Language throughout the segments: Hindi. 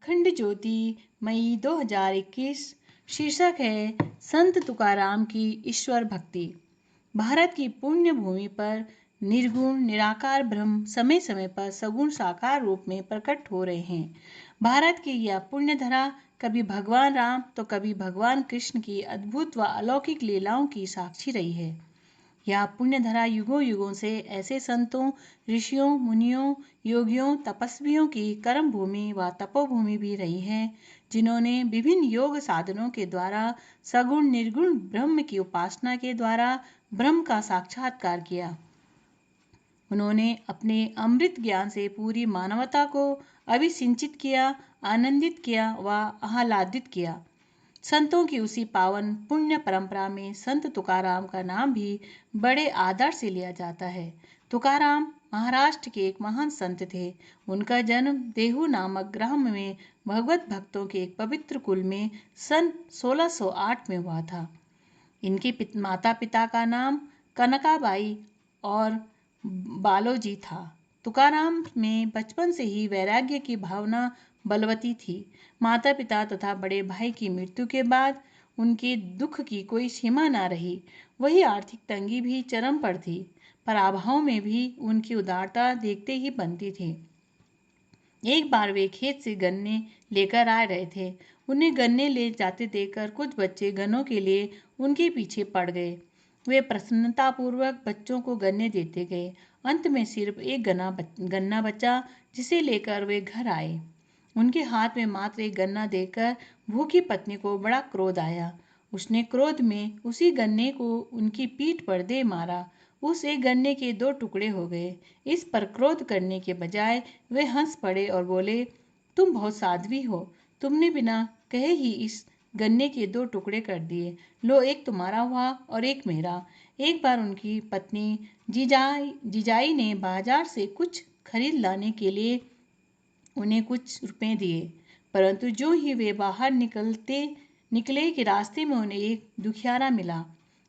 अखंड ज्योति मई 2021। शीर्षक है संत तुकाराम की ईश्वर भक्ति। भारत की पुण्य भूमि पर निर्गुण निराकार ब्रह्म समय समय पर सगुण साकार रूप में प्रकट हो रहे हैं। भारत की यह पुण्य धरा कभी भगवान राम तो कभी भगवान कृष्ण की अद्भुत व अलौकिक लीलाओं की साक्षी रही है। यह पुण्यधरा युगों युगों से ऐसे संतों, ऋषियों, मुनियों, योगियों, तपस्वियों की कर्म भूमि व तपोभूमि भी रही है, जिन्होंने विभिन्न योग साधनों के द्वारा सगुण निर्गुण ब्रह्म की उपासना के द्वारा ब्रह्म का साक्षात्कार किया। उन्होंने अपने अमृत ज्ञान से पूरी मानवता को अभिसिंचित किया, आनंदित किया व आह्लादित किया। संतों की उसी पावन पुण्य परंपरा में संत तुकाराम का नाम भी बड़े आदर से लिया जाता है। तुकाराम महाराष्ट्र के एक महान संत थे। उनका जन्म देहू नामक ग्राम में भगवत भक्तों के एक पवित्र कुल में सन 1608 में हुआ था। इनके माता पिता का नाम कनकाबाई और बालोजी था। तुकाराम में बचपन से ही वैराग्य की भावना बलवती थी। माता पिता तथा बड़े भाई की मृत्यु के बाद उनके दुख की कोई सीमा न रही। वही आर्थिक तंगी भी चरम पर थी, पर अभाव में भी उनकी उदारता देखते ही बनती थी। एक बार वे खेत से गन्ने लेकर आ रहे थे। उन्हें गन्ने ले जाते देखकर कुछ बच्चे गन्नों के लिए उनके पीछे पड़ गए। वे प्रसन्नतापूर्वक बच्चों को गन्ने देते गए। अंत में सिर्फ एक गन्ना बचा, जिसे लेकर वे घर आए। उनके हाथ में मात्र एक गन्ना देखकर भूखी पत्नी को बड़ा क्रोध आया। उसने क्रोध में उसी गन्ने को उनकी पीठ पर दे मारा। उस एक गन्ने के 2 टुकड़े हो गए। इस पर क्रोध करने के बजाय वे हंस पड़े और बोले, तुम बहुत साध्वी हो। तुमने बिना कहे ही इस गन्ने के 2 टुकड़े कर दिए। लो, एक तुम्हारा हुआ और एक मेरा। एक बार उनकी पत्नी जिजाई ने बाजार से कुछ खरीद लाने के लिए उन्हें कुछ रुपए दिए, परंतु जो ही वे बाहर निकले कि रास्ते में उन्हें एक दुखियारा मिला।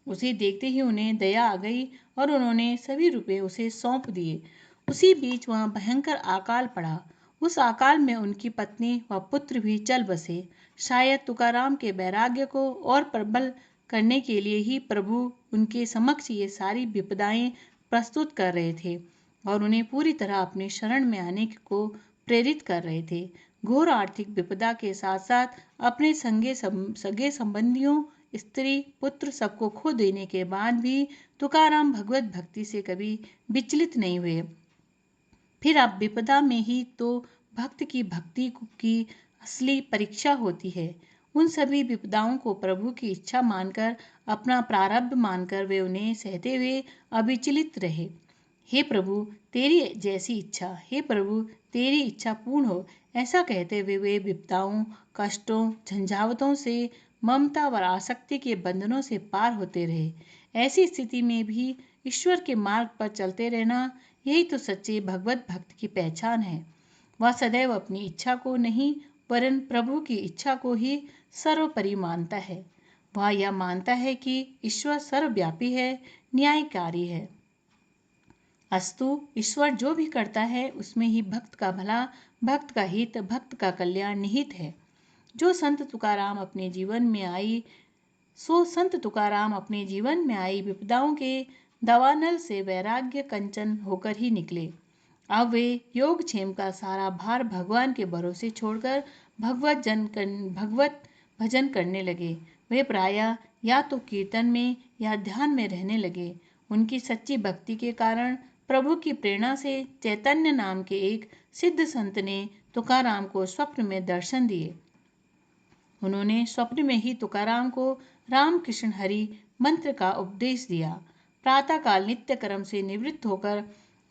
उसे देखते ही उन्हें दया आ गई और उन्होंने सभी रुपए उसे सौंप दिए। उसी बीच वहां भयंकर अकाल पड़ा। उस अकाल में उनकी पत्नी व पुत्र भी चल बसे। शायद तुकाराम के वैराग्य को और प्रबल करने के लिए ही प्रभु उनके समक्ष ये सारी विपदाएं प्रस्तुत कर रहे थे और उन्हें पूरी तरह अपनी शरण में आने को प्रेरित कर रहे थे। घोर आर्थिक विपदा के साथ साथ अपने सगे संबंधियों, स्त्री, पुत्र सबको खो देने के बाद भी तुकाराम भगवत भक्ति से कभी विचलित नहीं हुए। फिर अब विपदा में ही तो भक्त की भक्ति की असली परीक्षा होती है। उन सभी विपदाओं को प्रभु की इच्छा मानकर, अपना प्रारब्ध मानकर वे उन्हें सहते हुए अविचलित रहे। हे प्रभु, तेरी जैसी इच्छा, हे प्रभु, तेरी इच्छा पूर्ण हो, ऐसा कहते हुए वे विपदाओं, कष्टों, झंझावतों से, ममता व आसक्ति के बंधनों से पार होते रहे। ऐसी स्थिति में भी ईश्वर के मार्ग पर चलते रहना, यही तो सच्चे भगवत भक्त की पहचान है। वह सदैव अपनी इच्छा को नहीं वरन प्रभु की इच्छा को ही सर्वोपरि मानता है। वह यह मानता है कि ईश्वर सर्वव्यापी है, न्यायकारी है। अस्तु, ईश्वर जो भी करता है उसमें ही भक्त का भला, भक्त का हित, भक्त का कल्याण निहित है। संत तुकाराम अपने जीवन में आई विपदाओं के दावानल से वैराग्य कंचन होकर ही निकले। अब वे योग क्षेम का सारा भार भगवान के भरोसे छोड़कर भगवत भजन करने लगे। वे प्रायः या तो कीर्तन में या ध्यान में रहने लगे। उनकी सच्ची भक्ति के कारण प्रभु की प्रेरणा से चैतन्य नाम के एक सिद्ध संत ने तुकाराम को स्वप्न में दर्शन दिए। उन्होंने स्वप्न में ही तुकाराम को राम कृष्ण हरि मंत्र का उपदेश दिया। प्रातःकाल नित्य कर्म से निवृत्त होकर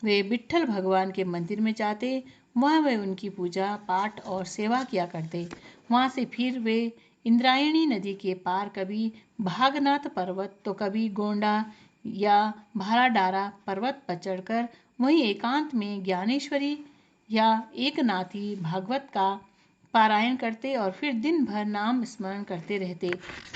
वे विट्ठल भगवान के मंदिर में जाते। वहां वे उनकी पूजा पाठ और सेवा किया करते। वहां से फिर वे इंद्रायणी नदी के पार कभी भागनाथ पर्वत तो कभी गोंडा या भाराडारा पर्वत पर चढ़कर वहीं एकांत में ज्ञानेश्वरी या एकनाथी भागवत का पारायण करते और फिर दिन भर नाम स्मरण करते रहते।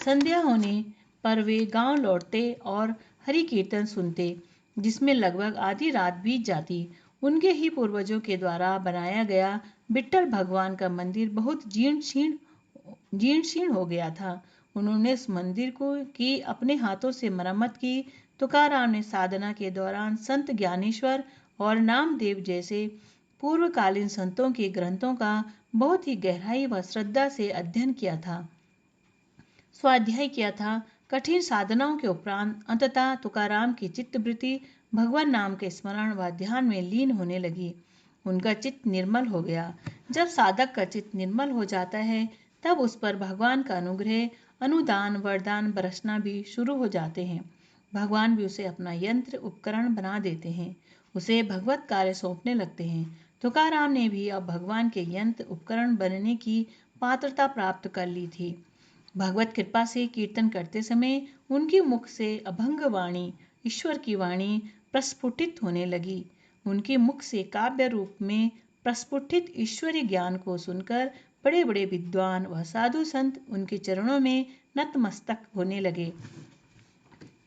संध्या होने पर वे गांव लौटते और हरि कीर्तन सुनते, जिसमें लगभग आधी रात बीत जाती। उनके ही पूर्वजों के द्वारा बनाया गया विट्ठल भगवान का मंदिर बहुत जीर्ण शीर्ण हो गया था। उन्होंने उस मंदिर को की अपने हाथों से मरम्मत की। तुकाराम ने साधना के दौरान संत ज्ञानेश्वर और नामदेव जैसे पूर्वकालीन संतों के ग्रंथों का बहुत ही गहराई व श्रद्धा से अध्ययन किया था, स्वाध्याय किया था। कठिन साधनाओं के उपरांत अंततः तुकाराम की चित्तवृत्ति भगवान नाम के स्मरण व ध्यान में लीन होने लगी। उनका चित्त निर्मल हो गया। जब साधक का चित्त निर्मल हो जाता है तब उस पर भगवान का अनुग्रह, अनुदान, वरदान बरसना भी शुरू हो जाते हैं। भगवान भी उसे अपना यंत्र उपकरण बना देते हैं, उसे भगवत कार्य सौंपने लगते हैं। तुकाराम ने भी अब भगवान के यंत्र उपकरण बनने की पात्रता प्राप्त कर ली थी। भगवत कृपा से कीर्तन करते समय उनके मुख से अभंग वाणी, ईश्वर की वाणी प्रस्फुटित होने लगी। उनके मुख से काव्य रूप में प्रस्फुटित ईश्वरीय ज्ञान को सुनकर बड़े बड़े विद्वान व साधु संत उनके चरणों में नतमस्तक होने लगे।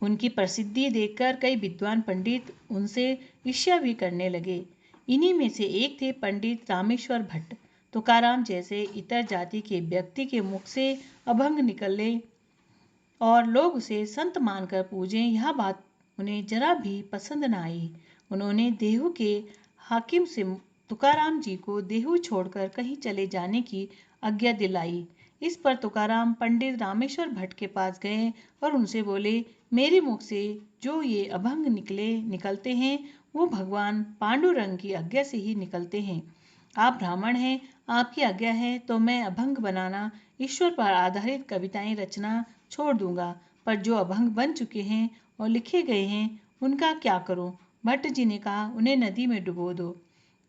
उनकी प्रसिद्धि देखकर कई विद्वान पंडित उनसे ईर्ष्या भी करने लगे। इन्हीं में से एक थे पंडित रामेश्वर भट्ट। तुकाराम जैसे इतर जाति के व्यक्ति के मुख से अभंग निकले और लोग उसे संत मानकर पूजें, यह बात उन्हें जरा भी पसंद न आई। उन्होंने देहू के हाकिम से तुकाराम जी को देहू छोड़कर कहीं चले जाने की आज्ञा दिलाई। इस पर तुकाराम पंडित रामेश्वर भट्ट के पास गए और उनसे बोले, मेरे मुख से जो ये अभंग निकलते हैं वो भगवान पांडुरंग की आज्ञा से ही निकलते हैं। आप ब्राह्मण हैं, आपकी आज्ञा है तो मैं अभंग बनाना, ईश्वर पर आधारित कविताएं रचना छोड़ दूंगा, पर जो अभंग बन चुके हैं और लिखे गए हैं उनका क्या करूं? भट्ट जी ने कहा, उन्हें नदी में डुबो दो।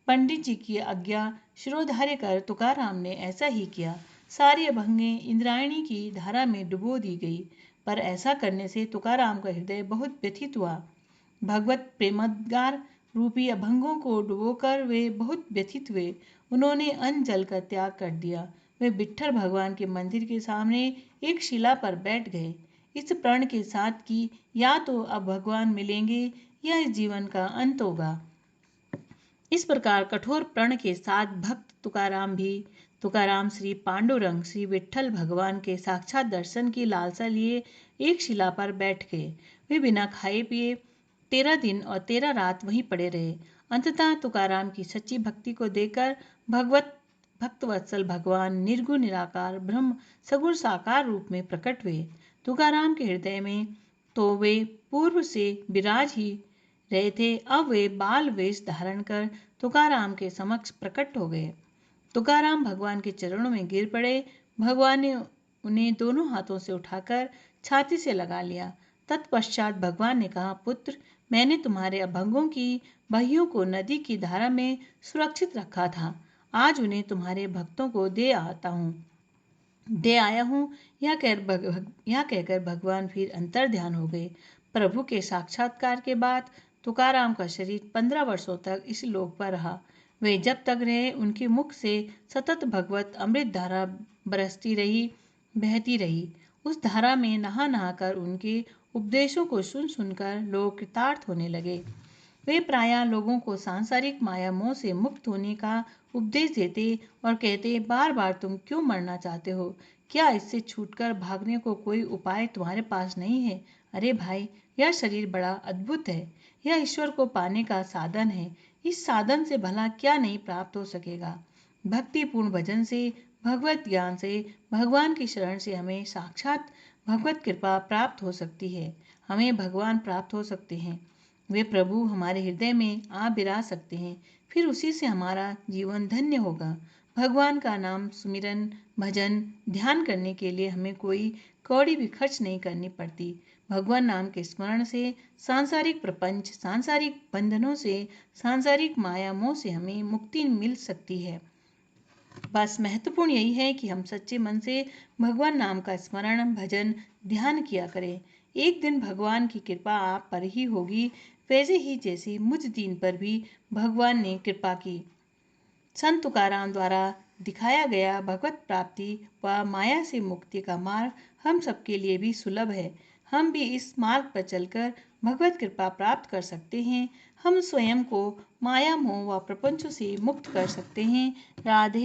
पंडित जी की आज्ञा शिरोधार्य कर तुकाराम ने ऐसा ही किया। सारी अभंगें इंद्रायणी की धारा में डुबो दी गई, पर ऐसा करने से तुकाराम का हृदय बहुत व्यथित हुआ। भगवत प्रेमोद्गार रूपी अभंगों को डुबोकर वे बहुत व्यथित हुए। उन्होंने अन्न जल का त्याग कर दिया। वे विट्ठल भगवान के मंदिर के सामने एक शिला पर बैठ गए, इस प्रण के साथ कि या तो अब भगवान मिलेंगे या इस जीवन का अंत होगा। इस प्रकार कठोर प्रण के साथ भक्त तुकाराम श्री पांडुरंग श्री विट्ठल भगवान के साक्षात दर्शन की लालसा लिए एक शिला पर बैठ गए। वे बिना खाए पिए 13 दिन और 13 रात वहीं पड़े रहे। अंततः तुकाराम की सच्ची भक्ति को देखकर भक्तवत्सल भगवान निर्गुण निराकार ब्रह्म सगुण साकार रूप में प्रकट हुए। तुकाराम के हृदय में तो वे पूर्व से विराज ही रहे थे, अब वे बाल वेश धारण कर तुकाराम के समक्ष प्रकट हो गए। तुकाराम भगवान के चरणों में गिर पड़े। भगवान ने उन्हें दोनों हाथों से उठाकर छाती से लगा लिया। तत्पश्चात भगवान ने कहा, पुत्र, मैंने तुम्हारे अभंगों की बहियों को नदी की धारा में सुरक्षित रखा था, आज उन्हें तुम्हारे भक्तों को दे आया हूँ। यह कहकर भगवान फिर अंतर्ध्यान हो गए। प्रभु के साक्षात्कार के बाद तुकाराम का शरीर 15 वर्षों तक इस लोक पर रहा। वे जब तक रहे उनके मुख से सतत भगवत अमृत धारा बहती रही। उस धारा में नहा नहा कर उनके उपदेशों को सुन सुनकर लोग कृतार्थ होने लगे। वे प्रायः लोगों को सांसारिक माया मोह से मुक्त होने का उपदेश देते और कहते, बार बार तुम क्यों मरना चाहते हो? क्या इससे छूटकर भागने को कोई उपाय तुम्हारे पास नहीं है? अरे भाई, यह शरीर बड़ा अद्भुत है, यह ईश्वर को पाने का साधन है। इस साधन से भला क्या नहीं प्राप्त हो सकेगा? भक्तिपूर्ण भजन से, भगवत ज्ञान से, भगवान की शरण से हमें साक्षात भगवत कृपा प्राप्त हो सकती है। हमें भगवान प्राप्त हो सकते हैं। वे प्रभु हमारे हृदय में आ विराज सकते हैं, फिर उसी से हमारा जीवन धन्य होगा। भगवान का नाम सुमिरन, भजन, ध्यान करने के लिए हमें कोई कौड़ी भी खर्च नहीं करनी पड़ती। भगवान नाम के स्मरण से सांसारिक प्रपंच, सांसारिक बंधनों से, सांसारिक माया मोह से हमें मुक्ति मिल सकती है। बस महत्वपूर्ण यही है कि हम सच्चे मन से भगवान नाम का स्मरण, भजन, ध्यान किया करें। एक दिन भगवान की कृपा आप पर ही होगी, वैसे ही जैसे मुझ दीन पर भी भगवान ने कृपा की। संत तुकाराम द्वारा दिखाया गया भगवत प्राप्ति व माया से मुक्ति का मार्ग हम सबके लिए भी सुलभ है। हम भी इस मार्ग पर चलकर भगवत कृपा प्राप्त कर सकते हैं। हम स्वयं को माया मोह व प्रपंचों से मुक्त कर सकते हैं। राधे।